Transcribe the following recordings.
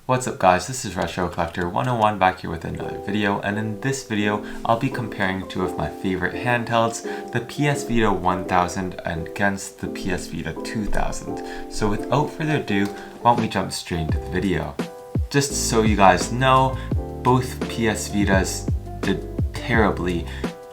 What's up guys, this is Retro Collector 101 back here with another video, and in this video I'll be comparing two of my favorite handhelds, the PS Vita 1000 against the PS Vita 2000. So without further ado, why don't we jump straight into the video. Just so you guys know, both PS Vitas did terribly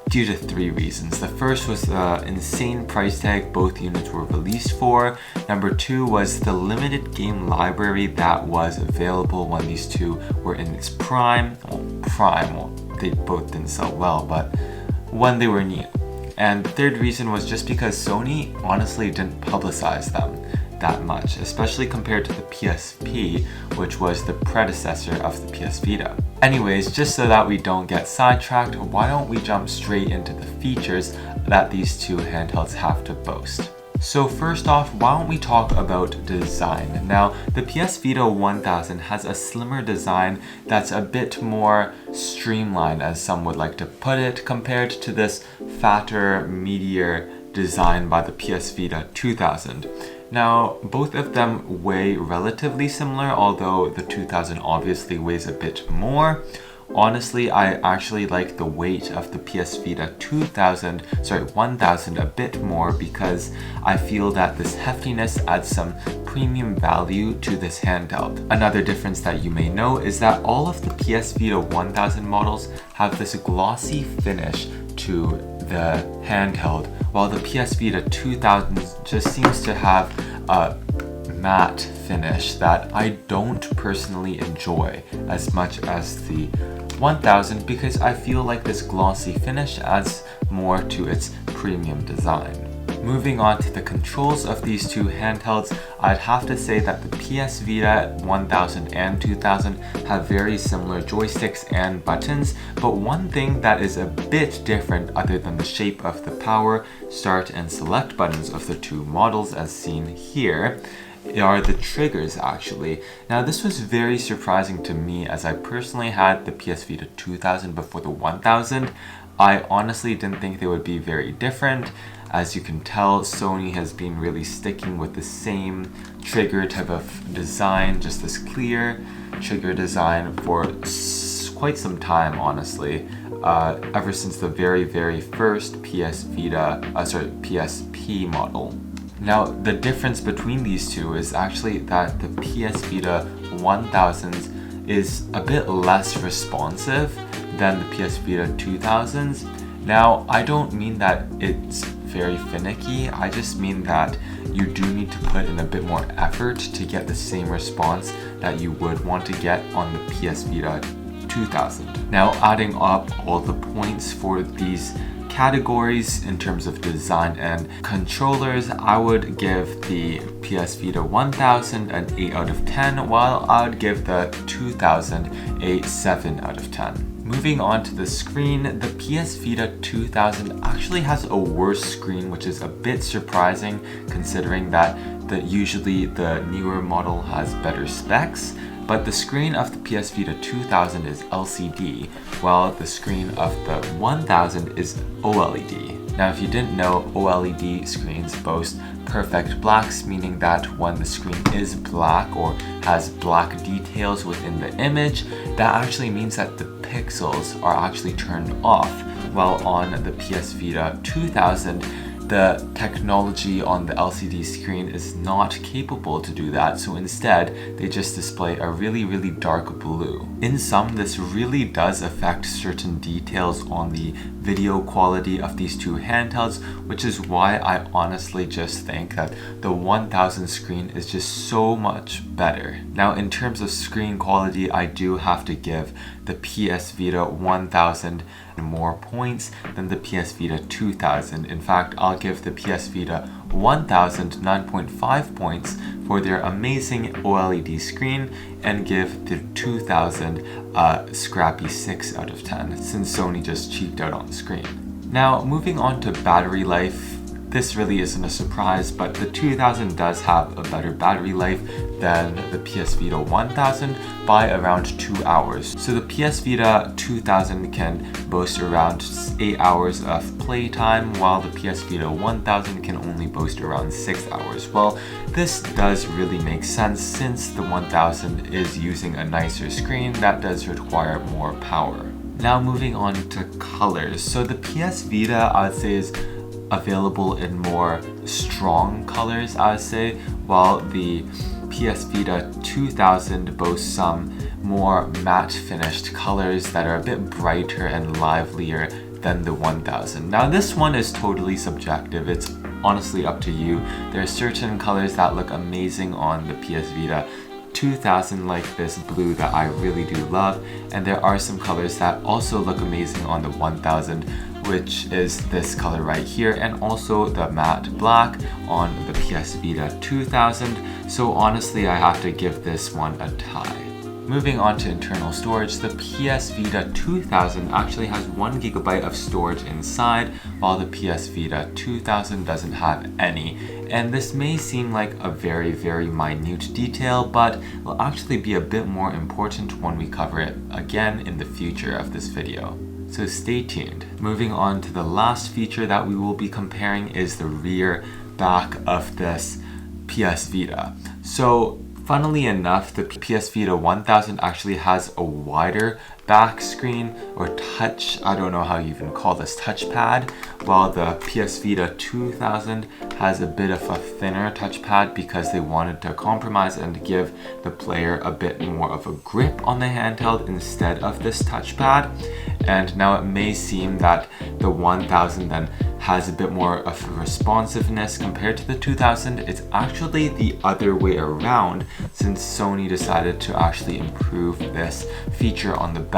due to three reasons. The first was the insane price tag both units were released for. Number two was the limited game library that was available when these two were in its prime. Well, they both didn't sell well, but when they were new. And the third reason was just because Sony honestly didn't publicize them that much, especially compared to the PSP, which was the predecessor of the PS Vita. Anyways, just so that we don't get sidetracked, why don't we jump straight into the features that these two handhelds have to boast. So first off, why don't we talk about design. Now, the PS Vita 1000 has a slimmer design that's a bit more streamlined, as some would like to put it, compared to this fatter, meatier design by the PS Vita 2000. Now, both of them weigh relatively similar, although the 2000 obviously weighs a bit more. Honestly, I actually like the weight of the PS Vita 1000 a bit more because I feel that this heftiness adds some premium value to this handheld. Another difference that you may know is that all of the PS Vita 1000 models have this glossy finish to the handheld, while the PS Vita 2000 just seems to have a matte finish that I don't personally enjoy as much as the 1000 because I feel like this glossy finish adds more to its premium design. Moving on to the controls of these two handhelds, I'd have to say that the PS Vita 1000 and 2000 have very similar joysticks and buttons, but one thing that is a bit different other than the shape of the power, start and select buttons of the two models as seen here are the triggers actually. Now this was very surprising to me as I personally had the PS Vita 2000 before the 1000. I honestly didn't think they would be very different. As you can tell, Sony has been really sticking with the same trigger type of design, just this clear trigger design for quite some time, honestly. Ever since the very first PSP model. Now, the difference between these two is actually that the PS Vita 1000 is a bit less responsive than the PS Vita 2000s. Now, I don't mean that it's very finicky, I just mean that you do need to put in a bit more effort to get the same response that you would want to get on the PS Vita 2000. Now, adding up all the points for these categories in terms of design and controllers, I would give the PS Vita 1000 an 8 out of 10, while I would give the 2000 a 7 out of 10. Moving on to the screen, the PS Vita 2000 actually has a worse screen, which is a bit surprising considering that usually the newer model has better specs. But the screen of the PS Vita 2000 is LCD, while the screen of the 1000 is OLED. Now, if you didn't know, OLED screens boast perfect blacks, meaning that when the screen is black or has black details within the image, that actually means that the pixels are actually turned off, while on the PS Vita 2000, the technology on the LCD screen is not capable to do that, so instead they just display a really dark blue. In sum, this really does affect certain details on the video quality of these two handhelds, which is why I honestly just think that the 1000 screen is just so much better. Now, in terms of screen quality, I do have to give the PS Vita 1000 more points than the PS Vita 2000. In fact, I'll give the PS Vita 1000 9.5 points for their amazing OLED screen and give the 2000 a scrappy 6 out of 10 since Sony just cheaped out on the screen. Now, moving on to battery life, this really isn't a surprise, but the 2000 does have a better battery life than the PS Vita 1000 by around 2 hours. So the PS Vita 2000 can boast around 8 hours of playtime, while the PS Vita 1000 can only boast around 6 hours. Well, this does really make sense since the 1000 is using a nicer screen that does require more power. Now moving on to colors. So the PS Vita, I would say, is available in more strong colors, I would say, while the PS Vita 2000 boasts some more matte finished colors that are a bit brighter and livelier than the 1000. Now this one is totally subjective, it's honestly up to you. There are certain colors that look amazing on the PS Vita 2000, like this blue that I really do love, and there are some colors that also look amazing on the 1000, which is this color right here, and also the matte black on the PS Vita 2000. So honestly, I have to give this one a tie. Moving on to internal storage, the PS Vita 2000 actually has 1 GB of storage inside, while the PS Vita 2000 doesn't have any. And this may seem like a very minute detail, but will actually be a bit more important when we cover it again in the future of this video. So stay tuned. Moving on to the last feature that we will be comparing is the rear back of this PS Vita. So funnily enough, the PS Vita 1000 actually has a wider back screen or touch, I don't know how you even call this, touchpad, while the PS Vita 2000 has a bit of a thinner touchpad because they wanted to compromise and give the player a bit more of a grip on the handheld instead of this touchpad. And now it may seem that the 1000 then has a bit more of a responsiveness compared to the 2000. It's actually the other way around, since Sony decided to actually improve this feature on the back.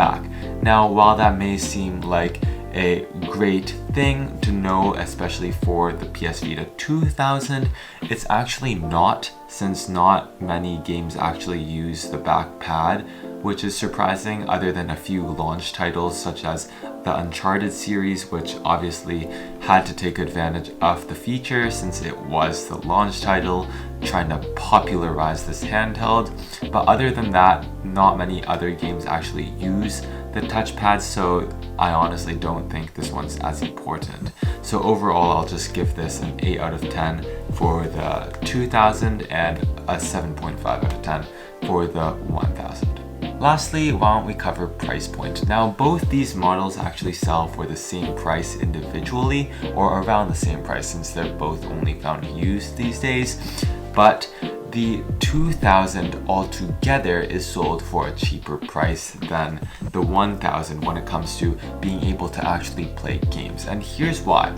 Now, while that may seem like a great thing to know, especially for the PS Vita 2000, it's actually not, since not many games actually use the back pad, which is surprising other than a few launch titles such as the Uncharted series, which obviously had to take advantage of the feature since it was the launch title, trying to popularize this handheld. But other than that, not many other games actually use the touchpad, so I honestly don't think this one's as important. So overall, I'll just give this an 8 out of 10 for the 2000 and a 7.5 out of 10 for the 1000. Lastly, why don't we cover price point? Now, both these models actually sell for the same price individually, or around the same price, since they're both only found used these days. But the 2000 altogether is sold for a cheaper price than the 1000 when it comes to being able to actually play games. And here's why.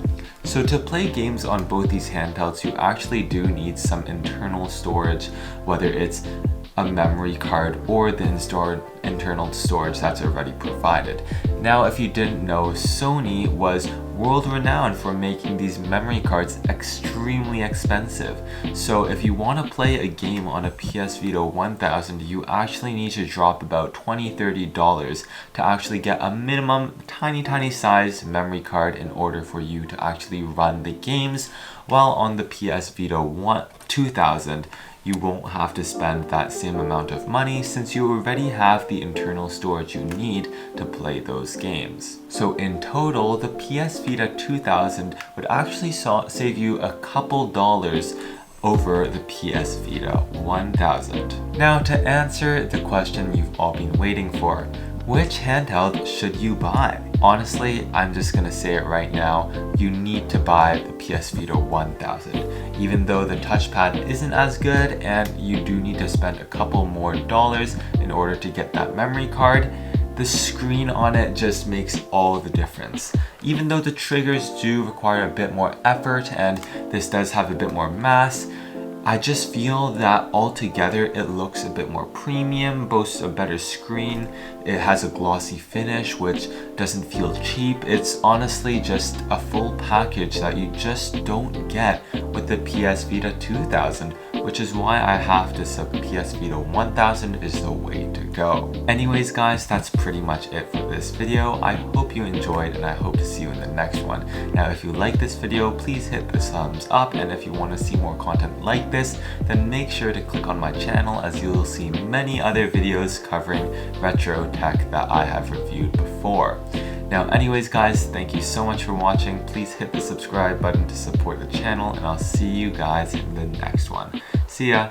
So to play games on both these handhelds, you actually do need some internal storage, whether it's a memory card or the internal storage that's already provided. Now, if you didn't know, Sony was world-renowned for making these memory cards extremely expensive. So if you want to play a game on a PS Vita 1000, you actually need to drop about $20-$30 to actually get a minimum tiny size memory card in order for you to actually run the games, while on the PS Vita 2000, you won't have to spend that same amount of money since you already have the internal storage you need to play those games. So in total, the PS Vita 2000 would actually save you a couple dollars over the PS Vita 1000. Now, to answer the question you've all been waiting for, which handheld should you buy? Honestly, I'm just gonna say it right now, you need to buy the PS Vita 1000. Even though the touchpad isn't as good and you do need to spend a couple more dollars in order to get that memory card, the screen on it just makes all the difference. Even though the triggers do require a bit more effort and this does have a bit more mass, I just feel that altogether it looks a bit more premium, boasts a better screen, it has a glossy finish which doesn't feel cheap. It's honestly just a full package that you just don't get with the PS Vita 2000. which is why I have to sub PS Vita 1000 is the way to go. Anyways guys, that's pretty much it for this video. I hope you enjoyed and I hope to see you in the next one. Now if you like this video, please hit the thumbs up, and if you want to see more content like this, then make sure to click on my channel, as you'll see many other videos covering retro tech that I have reviewed before. Now anyways guys, thank you so much for watching. Please hit the subscribe button to support the channel, and I'll see you guys in the next one. See ya!